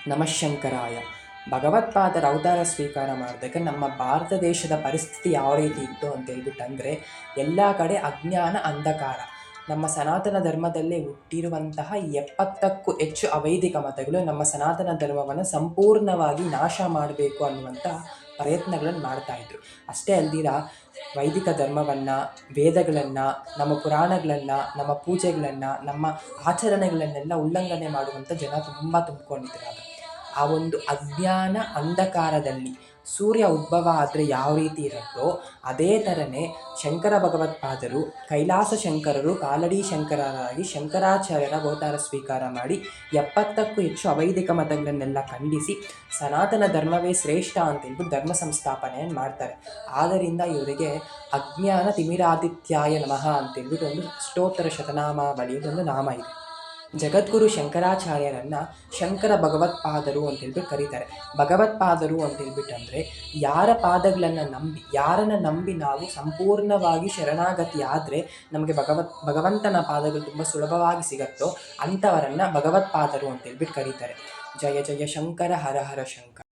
ನಮಃ ಶಂಕರಾಯ. ಭಗವತ್ಪಾದರ ಅವತಾರ ಸ್ವೀಕಾರ ಮಾಡಿದಾಗ ನಮ್ಮ ಭಾರತ ದೇಶದ ಪರಿಸ್ಥಿತಿ ಯಾವ ರೀತಿ ಇತ್ತು ಅಂತ ಹೇಳ್ಬಿಟ್ಟಂದರೆ, ಎಲ್ಲ ಕಡೆ ಅಜ್ಞಾನ ಅಂಧಕಾರ. ನಮ್ಮ ಸನಾತನ ಧರ್ಮದಲ್ಲೇ ಹುಟ್ಟಿರುವಂತಹ 70ಕ್ಕೂ ಹೆಚ್ಚು ಅವೈದಿಕ ಮತಗಳು ನಮ್ಮ ಸನಾತನ ಧರ್ಮವನ್ನು ಸಂಪೂರ್ಣವಾಗಿ ನಾಶ ಮಾಡಬೇಕು ಅನ್ನುವಂಥ ಪ್ರಯತ್ನಗಳನ್ನು ಮಾಡ್ತಾಯಿದ್ರು. ಅಷ್ಟೇ ಅಲ್ದಿರ ವೈದಿಕ ಧರ್ಮವನ್ನು, ವೇದಗಳನ್ನು, ನಮ್ಮ ಪುರಾಣಗಳನ್ನು, ನಮ್ಮ ಪೂಜೆಗಳನ್ನು, ನಮ್ಮ ಆಚರಣೆಗಳನ್ನೆಲ್ಲ ಉಲ್ಲಂಘನೆ ಮಾಡುವಂಥ ಜನ ತುಂಬ ತುಂಬಿಕೊಂಡಿದ್ದಾರೆ. ಆ ಒಂದು ಅಜ್ಞಾನ ಅಂಧಕಾರದಲ್ಲಿ ಸೂರ್ಯ ಉದ್ಭವ ಆದರೆ ಯಾವ ರೀತಿ ಇರುತ್ತೋ ಅದೇ ಥರನೇ ಶಂಕರ ಭಗವತ್ಪಾದರು, ಕೈಲಾಸ ಶಂಕರರು, ಕಾಲಡಿ ಶಂಕರರಾಗಿ ಶಂಕರಾಚಾರ್ಯರ ಅವತಾರ ಸ್ವೀಕಾರ ಮಾಡಿ 70ಕ್ಕೂ ಹೆಚ್ಚು ಅವೈದಿಕ ಮತಗಳನ್ನೆಲ್ಲ ಖಂಡಿಸಿ ಸನಾತನ ಧರ್ಮವೇ ಶ್ರೇಷ್ಠ ಅಂತೇಳ್ಬಿಟ್ಟು ಧರ್ಮ ಸಂಸ್ಥಾಪನೆಯನ್ನು ಮಾಡ್ತಾರೆ. ಆದ್ದರಿಂದ ಇವರಿಗೆ ಅಜ್ಞಾನ ತಿಮಿರಾದಿತ್ಯಾಯ ನಮಃ ಅಂತೇಳ್ಬಿಟ್ಟು ಒಂದು ಸ್ತೋತ್ರ ಶತನಾಮಾವಳಿಯದೊಂದು ನಾಮ ಇದೆ. ಜಗದ್ಗುರು ಶಂಕರಾಚಾರ್ಯರನ್ನು ಶಂಕರ ಭಗವತ್ಪಾದರು ಅಂತೇಳ್ಬಿಟ್ಟು ಕರೀತಾರೆ. ಭಗವತ್ಪಾದರು ಅಂತೇಳ್ಬಿಟ್ಟಂದರೆ ಯಾರ ಪಾದಗಳನ್ನು ನಂಬಿ, ಯಾರನ್ನು ನಂಬಿ ನಾವು ಸಂಪೂರ್ಣವಾಗಿ ಶರಣಾಗತಿ ಆದರೆ ನಮಗೆ ಭಗವಂತನ ಪಾದಗಳು ತುಂಬ ಸುಲಭವಾಗಿ ಸಿಗುತ್ತೋ ಅಂಥವರನ್ನು ಭಗವತ್ಪಾದರು ಅಂತೇಳ್ಬಿಟ್ಟು ಕರೀತಾರೆ. ಜಯ ಜಯ ಶಂಕರ ಹರ ಹರ ಶಂಕರ.